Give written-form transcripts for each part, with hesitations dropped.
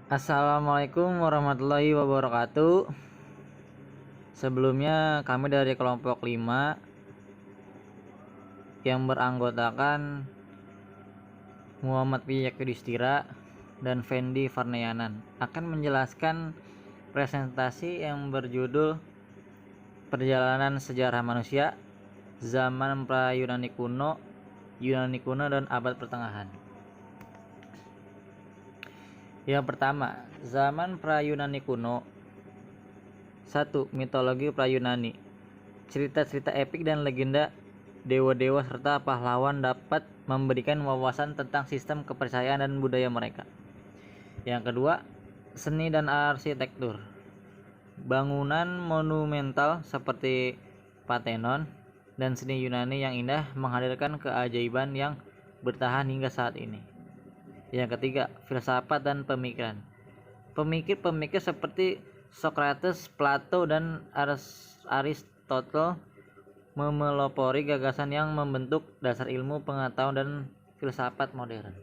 Assalamualaikum warahmatullahi wabarakatuh. Sebelumnya kami dari kelompok 5 yang beranggotakan Muhammad Yudhistira dan Fendi Farneyanan akan menjelaskan presentasi yang berjudul Perjalanan Sejarah Manusia Zaman Pra-Yunani Kuno, Yunani Kuno dan Abad Pertengahan. Yang pertama, zaman pra-Yunani kuno. 1. Mitologi pra-Yunani. Cerita-cerita epik dan legenda dewa-dewa serta pahlawan dapat memberikan wawasan tentang sistem kepercayaan dan budaya mereka. Yang kedua, seni dan arsitektur. Bangunan monumental seperti Parthenon dan seni Yunani yang indah menghadirkan keajaiban yang bertahan hingga saat ini. Yang ketiga, filsafat dan pemikiran. Pemikir-pemikir seperti Socrates, Plato, dan Aristotle memelopori gagasan yang membentuk dasar ilmu pengetahuan dan filsafat modern.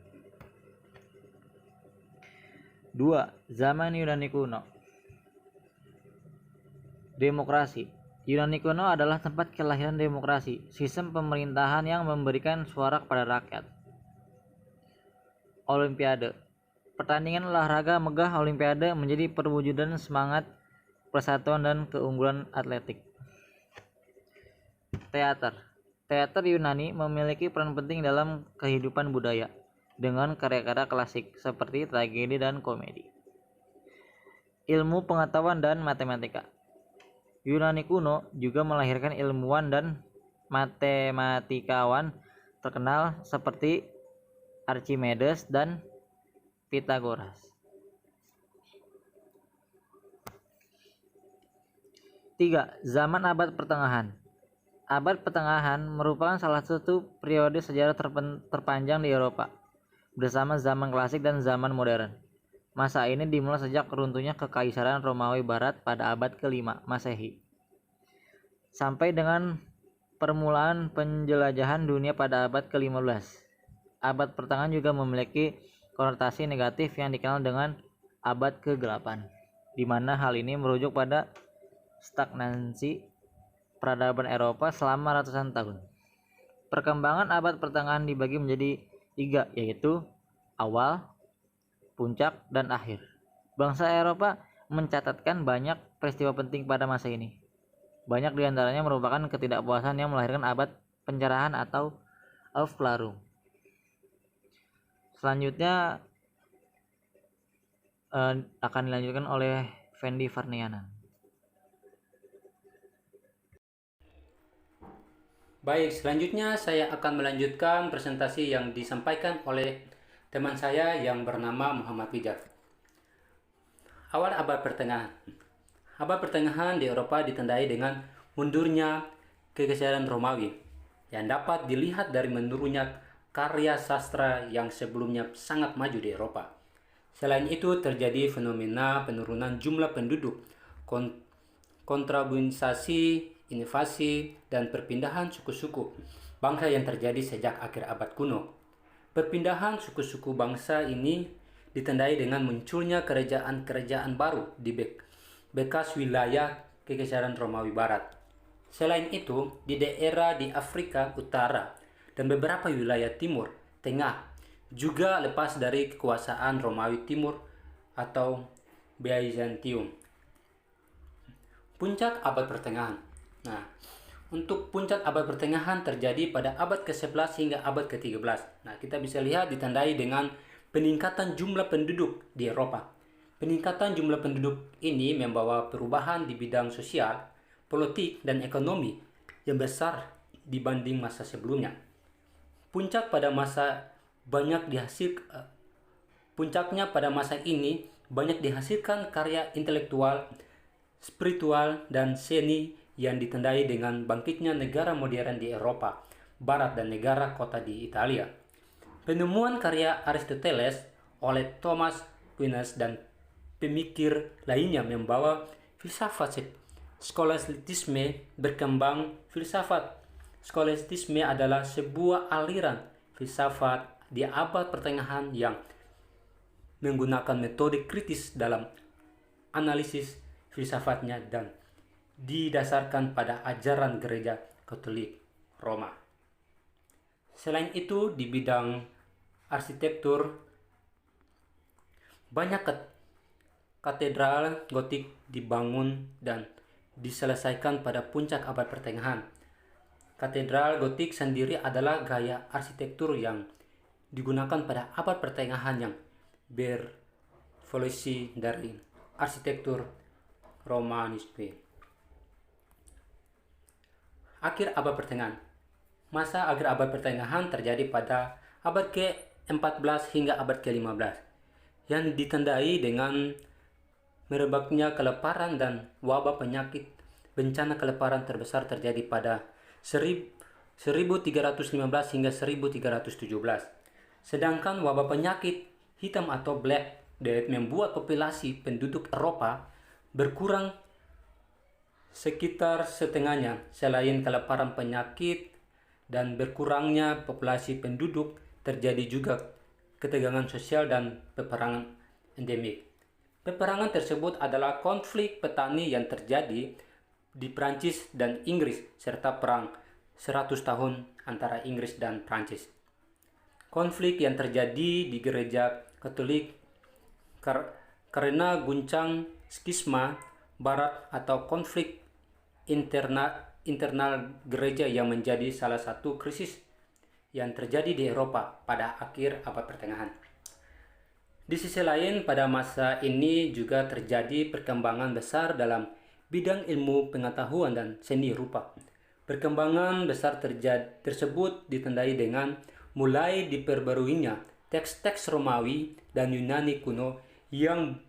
2. Zaman Yunani kuno. Demokrasi. Yunani kuno adalah tempat kelahiran demokrasi, sistem pemerintahan yang memberikan suara kepada rakyat. Olimpiade. Pertandingan olahraga megah Olimpiade menjadi perwujudan semangat persatuan dan keunggulan atletik. Teater. Teater Yunani memiliki peran penting dalam kehidupan budaya dengan karya-karya klasik seperti tragedi dan komedi. Ilmu pengetahuan dan matematika. Yunani kuno juga melahirkan ilmuwan dan matematikawan terkenal seperti Archimedes dan Pythagoras. 3. Zaman Abad Pertengahan. Abad Pertengahan merupakan salah satu periode sejarah terpanjang di Eropa, bersama zaman klasik dan zaman modern. Masa ini dimulai sejak runtuhnya Kekaisaran Romawi Barat pada abad ke-5 Masehi, sampai dengan permulaan penjelajahan dunia pada abad ke-15. Abad Pertengahan juga memiliki konotasi negatif yang dikenal dengan abad ke-8, di mana hal ini merujuk pada stagnansi peradaban Eropa selama ratusan tahun. Perkembangan abad pertengahan dibagi menjadi 3, yaitu awal, puncak, dan akhir. Bangsa Eropa mencatatkan banyak peristiwa penting pada masa ini. Banyak diantaranya merupakan ketidakpuasan yang melahirkan abad pencerahan atau Aufklärung. Selanjutnya akan dilanjutkan oleh Fendi Farneyanan. Baik, selanjutnya saya akan melanjutkan presentasi yang disampaikan oleh teman saya yang bernama Muhammad Wijat. Awal abad pertengahan. Abad pertengahan di Eropa ditandai dengan mundurnya Kekaisaran Romawi yang dapat dilihat dari menurunnya karya sastra yang sebelumnya sangat maju di Eropa. Selain itu terjadi fenomena penurunan jumlah penduduk, kontrabunisasi, invasi, dan perpindahan suku-suku bangsa yang terjadi sejak akhir abad kuno. Perpindahan suku-suku bangsa ini ditandai dengan munculnya kerajaan-kerajaan baru di bekas wilayah Kekaisaran Romawi Barat. Selain itu, di daerah di Afrika Utara dan beberapa wilayah Timur Tengah juga lepas dari kekuasaan Romawi Timur atau Byzantium. Puncak abad pertengahan. Nah, untuk puncak abad pertengahan terjadi pada abad ke-11 hingga abad ke-13. Nah, kita bisa lihat ditandai dengan peningkatan jumlah penduduk di Eropa. Peningkatan jumlah penduduk ini membawa perubahan di bidang sosial, politik, dan ekonomi yang besar dibanding masa sebelumnya. Puncaknya pada masa ini banyak dihasilkan karya intelektual, spiritual, dan seni yang ditandai dengan bangkitnya negara modern di Eropa Barat dan negara kota di Italia. Penemuan karya Aristoteles oleh Thomas Aquinas dan pemikir lainnya membawa filsafat skolastisme berkembang. Filsafat skolastisme adalah sebuah aliran filsafat di abad pertengahan yang menggunakan metode kritis dalam analisis filsafatnya dan didasarkan pada ajaran gereja Katolik Roma. Selain itu, di bidang arsitektur, banyak katedral gotik dibangun dan diselesaikan pada puncak abad pertengahan. Katedral gotik sendiri adalah gaya arsitektur yang digunakan pada abad pertengahan yang berevolusi dari arsitektur Romanisme. Akhir abad pertengahan. Masa akhir abad pertengahan terjadi pada abad ke-14 hingga abad ke-15 yang ditandai dengan merebaknya kelaparan dan wabah penyakit. Bencana kelaparan terbesar terjadi pada 1315 hingga 1317. Sedangkan wabah penyakit hitam atau Black Death membuat populasi penduduk Eropa berkurang sekitar setengahnya. Selain kelaparan, penyakit, dan berkurangnya populasi penduduk, terjadi juga ketegangan sosial dan peperangan endemik. Peperangan tersebut adalah konflik petani yang terjadi di Prancis dan Inggris, serta perang 100 tahun antara Inggris dan Prancis. Konflik yang terjadi di gereja Katolik karena guncang skisma barat atau konflik internal gereja yang menjadi salah satu krisis yang terjadi di Eropa pada akhir abad pertengahan. Di sisi lain, pada masa ini juga terjadi perkembangan besar dalam bidang ilmu pengetahuan dan seni rupa. Perkembangan besar tersebut ditandai dengan mulai diperbaruinya teks-teks Romawi dan Yunani kuno yang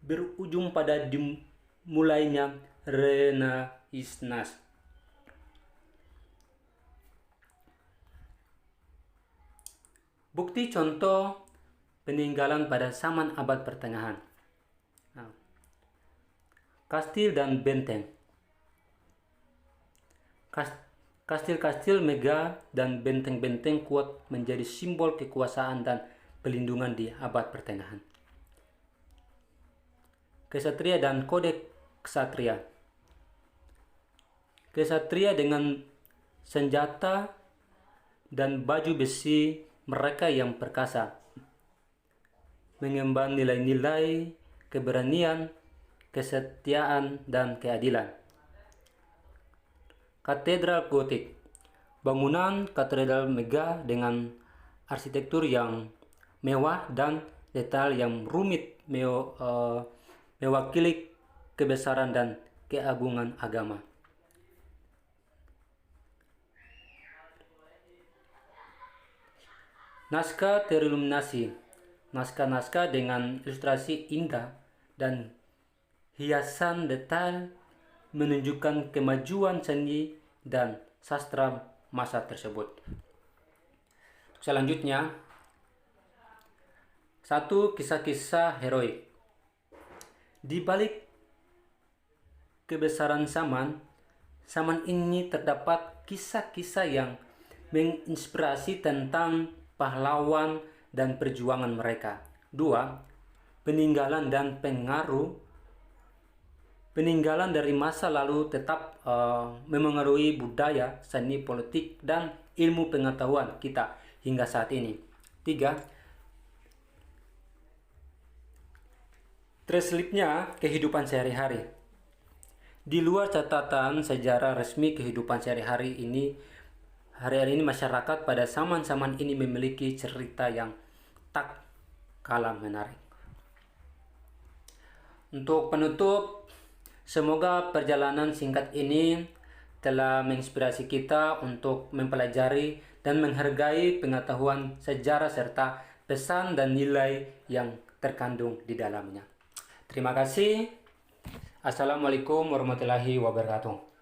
berujung pada dimulainya Renaissance. Bukti contoh peninggalan pada zaman abad pertengahan. Kastil dan benteng. Kastil-kastil megah dan benteng-benteng kuat menjadi simbol kekuasaan dan pelindungan di abad pertengahan. Kesatria dan kode kesatria. Kesatria dengan senjata dan baju besi mereka yang perkasa, mengemban nilai-nilai keberanian, kesetiaan, dan keadilan. Katedral gotik. Bangunan katedral megah dengan arsitektur yang mewah dan detail yang rumit mewakili kebesaran dan keagungan agama. Naskah teriluminasi. Naskah-naskah dengan ilustrasi indah dan hiasan detail menunjukkan kemajuan seni dan sastra masa tersebut. Selanjutnya, 1. Kisah-kisah heroik. Di balik kebesaran zaman ini terdapat kisah-kisah yang menginspirasi tentang pahlawan dan perjuangan mereka. 2. Peninggalan dan pengaruh. Peninggalan dari masa lalu tetap memengaruhi budaya, seni, politik, dan ilmu pengetahuan kita hingga saat ini. 3. Terselipnya kehidupan sehari-hari. Di luar catatan sejarah resmi kehidupan sehari-hari ini, hari-hari ini masyarakat pada zaman-zaman ini memiliki cerita yang tak kalah menarik. Untuk penutup, semoga perjalanan singkat ini telah menginspirasi kita untuk mempelajari dan menghargai pengetahuan sejarah serta pesan dan nilai yang terkandung di dalamnya. Terima kasih. Assalamualaikum warahmatullahi wabarakatuh.